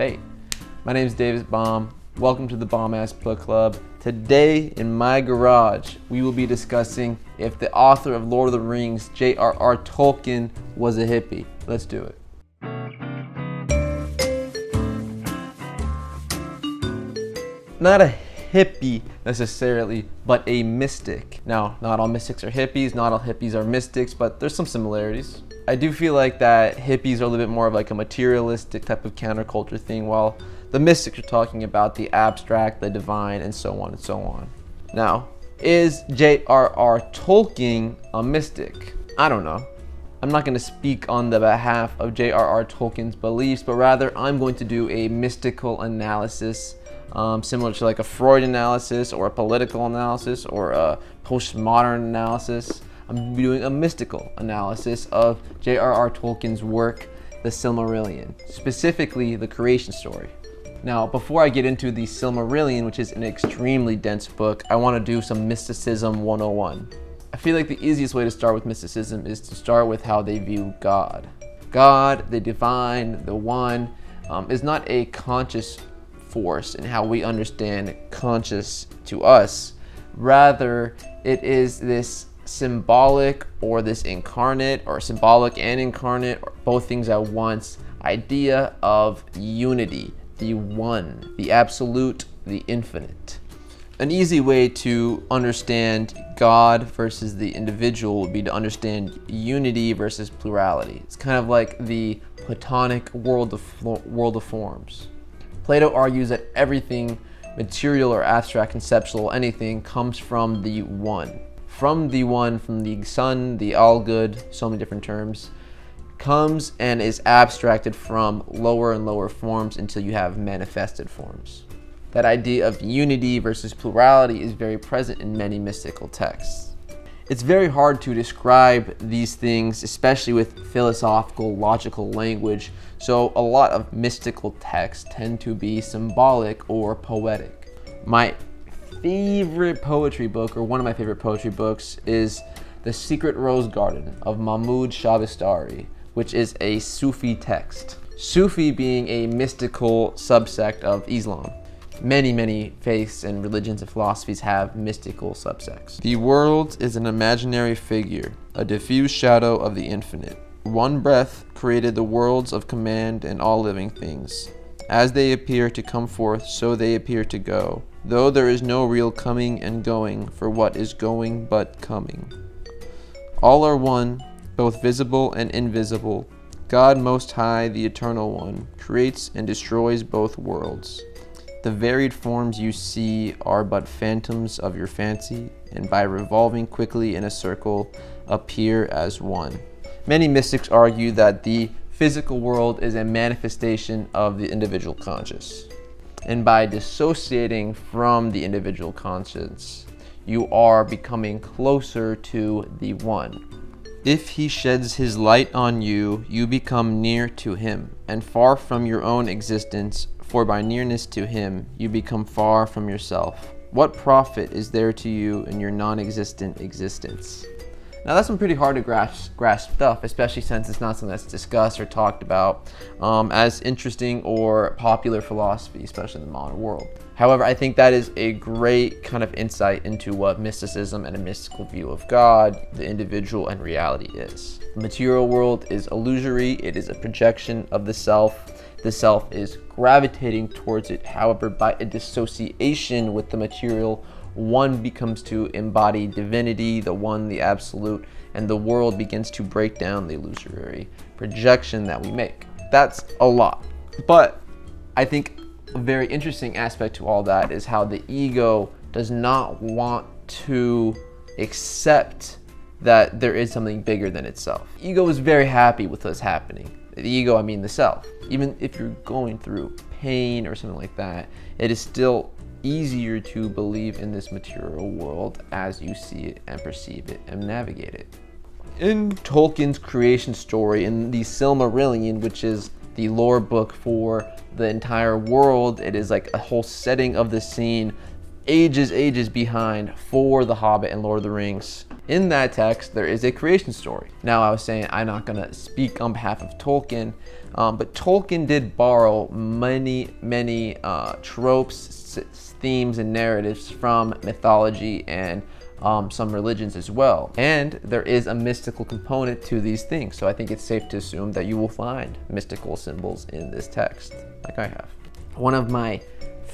Hey, my name is David Bomb. Welcome to the Bomb Ass Bookclub. Today in my garage, we will be discussing if the author of Lord of the Rings, J.R.R. Tolkien, was a hippie. Let's do it. Not a hippie necessarily, but a mystic. Now, not all mystics are hippies, not all hippies are mystics, but there's some similarities. I do feel like that hippies are a little bit more of like a materialistic type of counterculture thing, while the mystics are talking about the abstract, the divine, and so on and so on. Now, is J.R.R. Tolkien a mystic? I don't know. I'm not going to speak on the behalf of J.R.R. Tolkien's beliefs, but rather I'm going to do a mystical analysis, similar to like a Freud analysis or a political analysis or a postmodern analysis. I'm doing a mystical analysis of J.R.R. Tolkien's work, the Silmarillion, specifically the creation story. Now, before I get into the Silmarillion, which is an extremely dense book, I want to do some Mysticism 101. I feel like the easiest way to start with mysticism is to start with how they view God. God, the divine, the one, is not a conscious force in how we understand conscious to us. Rather, it is this symbolic or this incarnate, or symbolic and incarnate, or both things at once, idea of unity, the one, the absolute, the infinite. An easy way to understand God versus the individual would be to understand unity versus plurality. It's kind of like the Platonic world of forms. Plato argues that everything material or abstract, conceptual, anything comes from the one. From the one, from the sun, the all good, so many different terms, comes and is abstracted from lower and lower forms until you have manifested forms. That idea of unity versus plurality is very present in many mystical texts. It's very hard to describe these things, especially with philosophical, logical language, so a lot of mystical texts tend to be symbolic or poetic. My favorite poetry book, or one of my favorite poetry books, is The Secret Rose Garden of Mahmoud Shabestari, which is a Sufi text. Sufi being a mystical subsect of Islam. Many faiths and religions and philosophies have mystical subsects. The world is an imaginary figure, a diffuse shadow of the infinite. One breath created the worlds of command and all living things. As they appear to come forth, so they appear to go, though there is no real coming and going for what is going but coming. All are one, both visible and invisible. God Most High, the Eternal One, creates and destroys both worlds. The varied forms you see are but phantoms of your fancy, and by revolving quickly in a circle, appear as one. Many mystics argue that the physical world is a manifestation of the individual conscious. And by dissociating from the individual conscience, you are becoming closer to the one. If he sheds his light on you, you become near to him, and far from your own existence, for by nearness to him, you become far from yourself. What profit is there to you in your non-existent existence? Now that's some pretty hard to grasp stuff, especially since it's not something that's discussed or talked about as interesting or popular philosophy, especially in the modern world. However, I think that is a great kind of insight into what mysticism and a mystical view of God, the individual, and reality is. The material world is illusory. It is a projection of the self. The self is gravitating towards it. However, by a dissociation with the material, one becomes to embody divinity, the one, the absolute, and the world begins to break down the illusory projection that we make. That's a lot. But I think a very interesting aspect to all that is how the ego does not want to accept that there is something bigger than itself. The ego is very happy with what's happening. The ego, I mean the self. Even if you're going through pain or something like that, it is still easier to believe in this material world as you see it and perceive it and navigate it. In Tolkien's creation story, in the Silmarillion, which is the lore book for the entire world, it is like a whole setting of the scene ages behind for The Hobbit and Lord of the Rings. In that text, there is a creation story. Now, I was saying I'm not going to speak on behalf of Tolkien, but Tolkien did borrow many tropes, themes, and narratives from mythology and some religions as well. And there is a mystical component to these things. So I think it's safe to assume that you will find mystical symbols in this text, like I have. One of my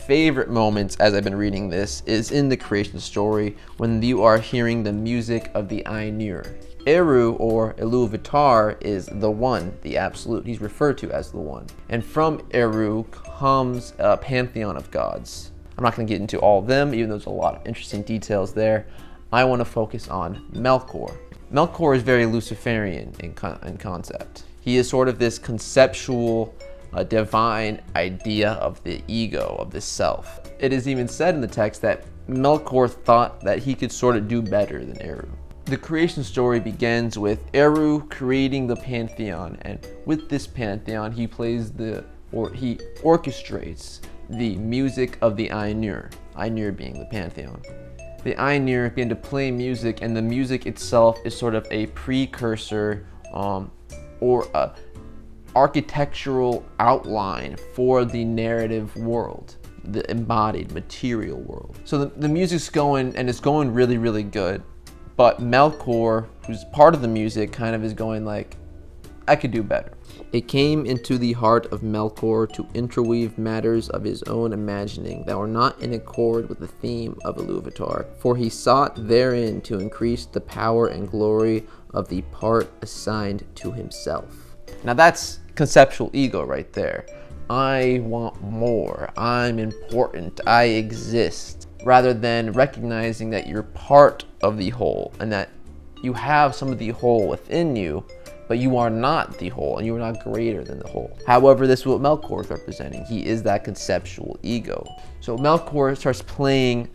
favorite moments as I've been reading this is in the creation story when you are hearing the music of the Ainur. Eru, or Iluvatar, is the one, the absolute. He's referred to as the one. And from Eru comes a pantheon of gods. I'm not going to get into all of them, even though there's a lot of interesting details there. I want to focus on Melkor. Melkor is very Luciferian in concept. He is sort of this conceptual, divine idea of the ego, of the self. It is even said in the text that Melkor thought that he could sort of do better than Eru. The creation story begins with Eru creating the Pantheon, and with this Pantheon, he orchestrates the music of the Ainur, Ainur being the Pantheon. The Ainur begin to play music, and the music itself is sort of a precursor or a architectural outline for the narrative world, the embodied material world. So the music's going, and it's going really good, but Melkor, who's part of the music, kind of is going like, I could do better. It came into the heart of Melkor to interweave matters of his own imagining that were not in accord with the theme of Iluvatar, for he sought therein to increase the power and glory of the part assigned to himself. Now that's conceptual ego right there. I want more, I'm important, I exist, rather than recognizing that you're part of the whole and that you have some of the whole within you, but you are not the whole and you are not greater than the whole. However, this is what Melkor is representing. He is that conceptual ego. So Melkor starts playing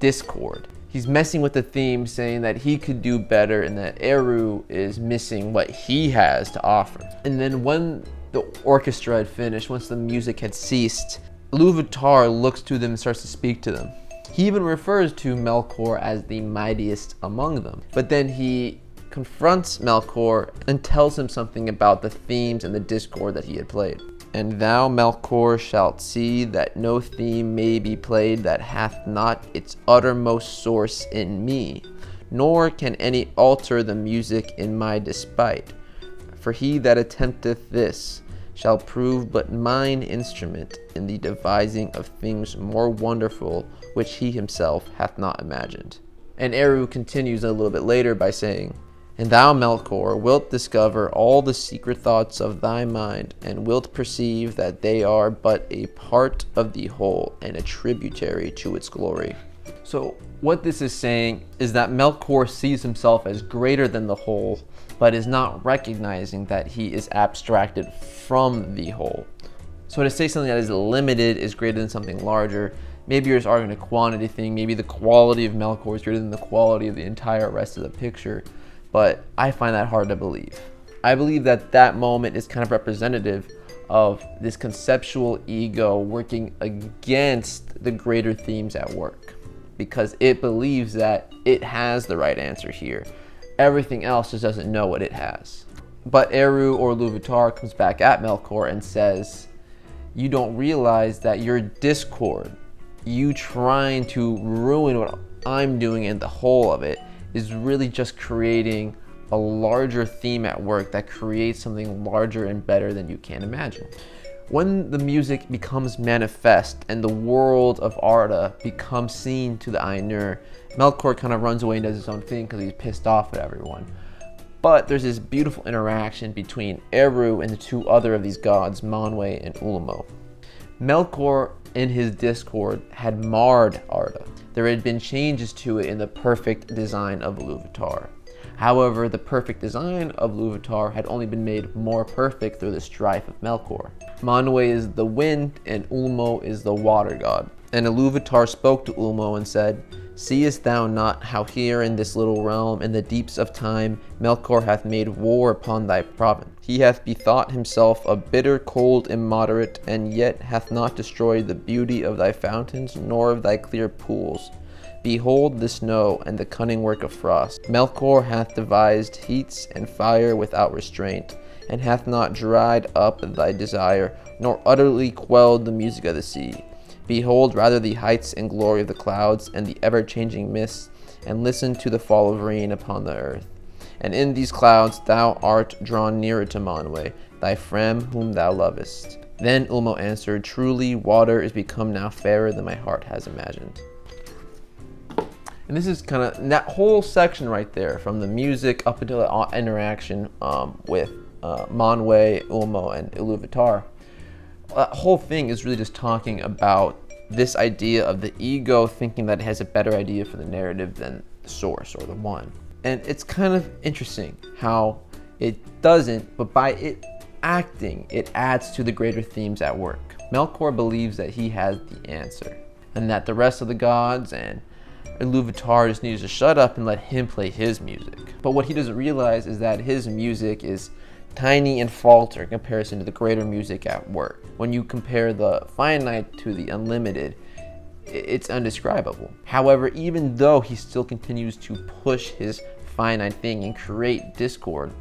discord. He's messing with the theme, saying that he could do better and that Eru is missing what he has to offer. And then when the orchestra had finished, once the music had ceased, Iluvatar looks to them and starts to speak to them. He even refers to Melkor as the mightiest among them. But then he confronts Melkor and tells him something about the themes and the discord that he had played. And thou, Melkor, shalt see that no theme may be played that hath not its uttermost source in me, nor can any alter the music in my despite. For he that attempteth this shall prove but mine instrument in the devising of things more wonderful, which he himself hath not imagined. And Eru continues a little bit later by saying, And thou, Melkor, wilt discover all the secret thoughts of thy mind, and wilt perceive that they are but a part of the whole, and a tributary to its glory. So what this is saying is that Melkor sees himself as greater than the whole, but is not recognizing that he is abstracted from the whole. So to say something that is limited is greater than something larger, maybe you're just arguing a quantity thing, maybe the quality of Melkor is greater than the quality of the entire rest of the picture. But I find that hard to believe. I believe that that moment is kind of representative of this conceptual ego working against the greater themes at work, because it believes that it has the right answer here. Everything else just doesn't know what it has. But Eru, or Iluvatar, comes back at Melkor and says, you don't realize that your discord, you trying to ruin what I'm doing and the whole of it, is really just creating a larger theme at work that creates something larger and better than you can imagine. When the music becomes manifest and the world of Arda becomes seen to the Ainur, Melkor kind of runs away and does his own thing because he's pissed off at everyone. But there's this beautiful interaction between Eru and the two other of these gods, Manwe and Ulmo. Melkor, in his discord, had marred Arda. There had been changes to it in the perfect design of Iluvatar. However, the perfect design of Iluvatar had only been made more perfect through the strife of Melkor. Manwe is the wind and Ulmo is the water god. And Iluvatar spoke to Ulmo and said, Seest thou not how here in this little realm, in the deeps of time, Melkor hath made war upon thy province? He hath bethought himself a bitter cold immoderate, and yet hath not destroyed the beauty of thy fountains, nor of thy clear pools. Behold the snow and the cunning work of frost. Melkor hath devised heats and fire without restraint, and hath not dried up thy desire, nor utterly quelled the music of the sea. Behold rather the heights and glory of the clouds, and the ever-changing mists, and listen to the fall of rain upon the earth. And in these clouds thou art drawn nearer to Manwe, thy friend whom thou lovest. Then Ulmo answered, Truly water is become now fairer than my heart has imagined. And this is kind of that whole section right there, from the music up until the interaction with Manwe, Ulmo, and Iluvatar. That whole thing is really just talking about this idea of the ego thinking that it has a better idea for the narrative than the source or the one. And it's kind of interesting how it doesn't, but by it acting, it adds to the greater themes at work. Melkor believes that he has the answer, and that the rest of the gods and Iluvatar just needs to shut up and let him play his music. But what he doesn't realize is that his music is tiny and falter in comparison to the greater music at work. When you compare the finite to the unlimited, it's undescribable. However, even though he still continues to push his finite thing and create discord,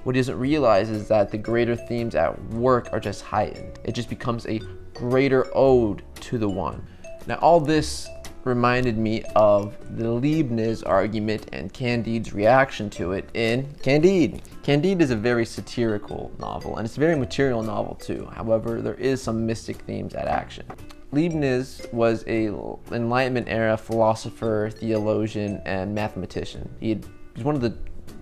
what he doesn't realize is that the greater themes at work are just heightened. It just becomes a greater ode to the one. Now, all this reminded me of the Leibniz Argument and Candide's reaction to it in Candide. Candide is a very satirical novel, and it's a very material novel too. However, there is some mystic themes at action. Leibniz was a Enlightenment era philosopher, theologian, and mathematician. He's one of the,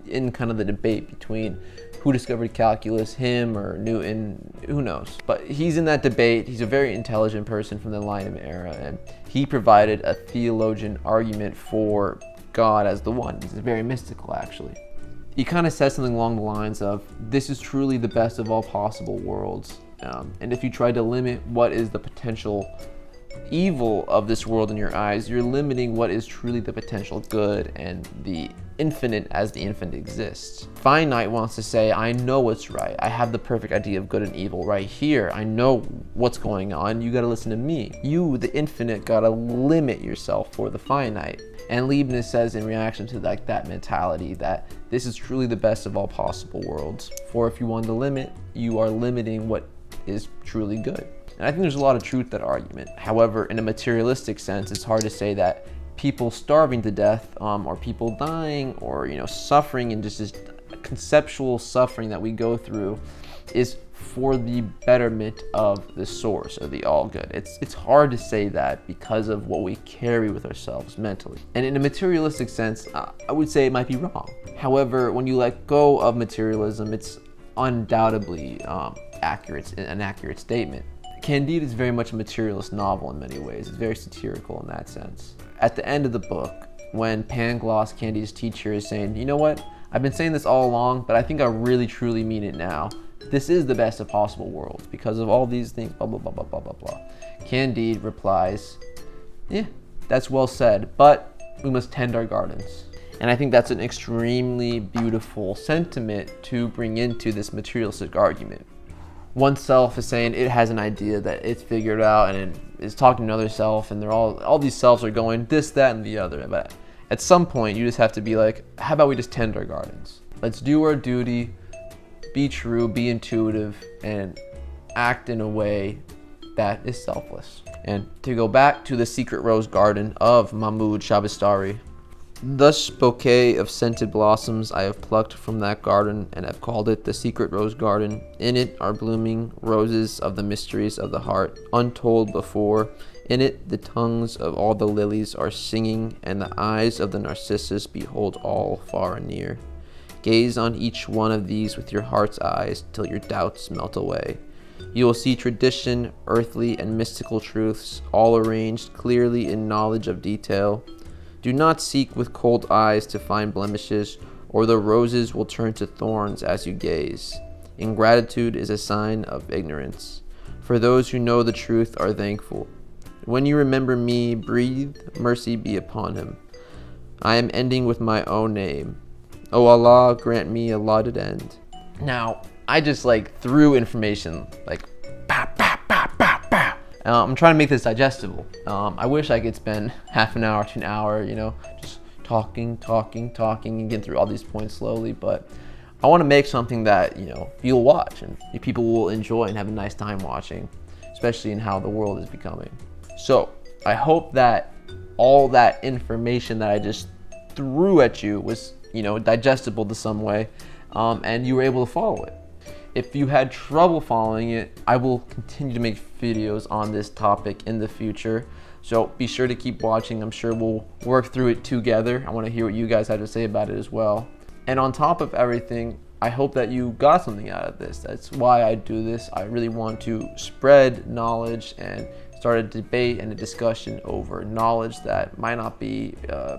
in kind of the debate between who discovered calculus, him or Newton, who knows. But he's in that debate. He's a very intelligent person from the Enlightenment era, and he provided a theologian argument for God as the one. It's very mystical, actually. He kind of says something along the lines of, this is truly the best of all possible worlds. And if you try to limit what is the potential evil of this world in your eyes, you're limiting what is truly the potential good and the infinite as the infinite exists. Finite wants to say, I know what's right. I have the perfect idea of good and evil right here. I know what's going on. You gotta listen to me. You, the infinite, gotta limit yourself for the finite. And Leibniz says in reaction to that mentality that this is truly the best of all possible worlds. For if you want to limit, you are limiting what is truly good. And I think there's a lot of truth to that argument. However, in a materialistic sense, it's hard to say that people starving to death or people dying or suffering and just this conceptual suffering that we go through is for the betterment of the source or the all good. It's hard to say that because of what we carry with ourselves mentally. And in a materialistic sense, I would say it might be wrong. However, when you let go of materialism, it's undoubtedly accurate, an accurate statement. Candide is very much a materialist novel in many ways. It's very satirical in that sense. At the end of the book, when Pangloss, Candide's teacher, is saying, you know what, I've been saying this all along, but I think I really truly mean it now. This is the best of possible worlds because of all these things, blah, blah, blah, blah, blah, blah, blah. Candide replies, yeah, that's well said, but we must tend our gardens. And I think that's an extremely beautiful sentiment to bring into this materialistic argument. One self is saying it has an idea that it's figured out and it is talking to another self, and they're all these selves are going this, that, and the other. But at some point, you just have to be like, how about we just tend our gardens? Let's do our duty, be true, be intuitive, and act in a way that is selfless. And to go back to the secret rose garden of Mahmoud Shabestari, thus bouquet of scented blossoms I have plucked from that garden and have called it the secret rose garden. In it are blooming roses of the mysteries of the heart, untold before. In it the tongues of all the lilies are singing, and the eyes of the narcissus behold all far and near. Gaze on each one of these with your heart's eyes till your doubts melt away. You will see tradition, earthly and mystical truths, all arranged clearly in knowledge of detail. Do not seek with cold eyes to find blemishes, or the roses will turn to thorns as you gaze. Ingratitude is a sign of ignorance, for those who know the truth are thankful. When you remember me, breathe, mercy be upon him. I am ending with my own name. O Allah, grant me a lauded end. Now, I just threw information I'm trying to make this digestible. I wish I could spend half an hour to an hour, you know, just talking, and getting through all these points slowly, but I want to make something that, you know, you'll watch and people will enjoy and have a nice time watching, especially in how the world is becoming. So I hope that all that information that I just threw at you was, you know, digestible to some way, and you were able to follow it. If you had trouble following it, I will continue to make videos on this topic in the future. So be sure to keep watching. I'm sure we'll work through it together. I want to hear what you guys have to say about it as well. And on top of everything, I hope that you got something out of this. That's why I do this. I really want to spread knowledge and start a debate and a discussion over knowledge that might not be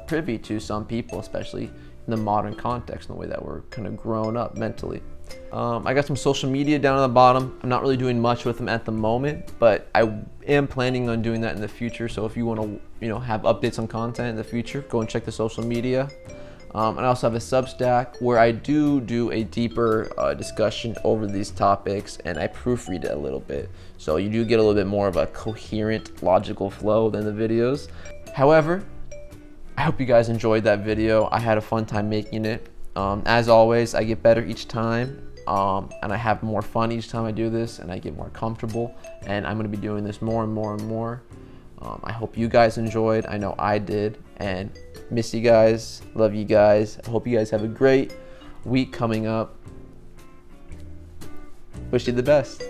privy to some people, especially in the modern context, in the way that we're kind of grown up mentally. I got some social media down at the bottom. I'm not really doing much with them at the moment, but I am planning on doing that in the future. So if you want to, you know, have updates on content in the future, go and check the social media. And I also have a Substack where I do a deeper discussion over these topics, and I proofread it a little bit. So you do get a little bit more of a coherent, logical flow than the videos. However, I hope you guys enjoyed that video. I had a fun time making it. As always, I get better each time, and I have more fun each time I do this, and I get more comfortable, and I'm going to be doing this more and more and more. I hope you guys enjoyed. I know I did, and miss you guys, love you guys. I hope you guys have a great week coming up. Wish you the best.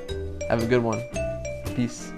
Have a good one. Peace.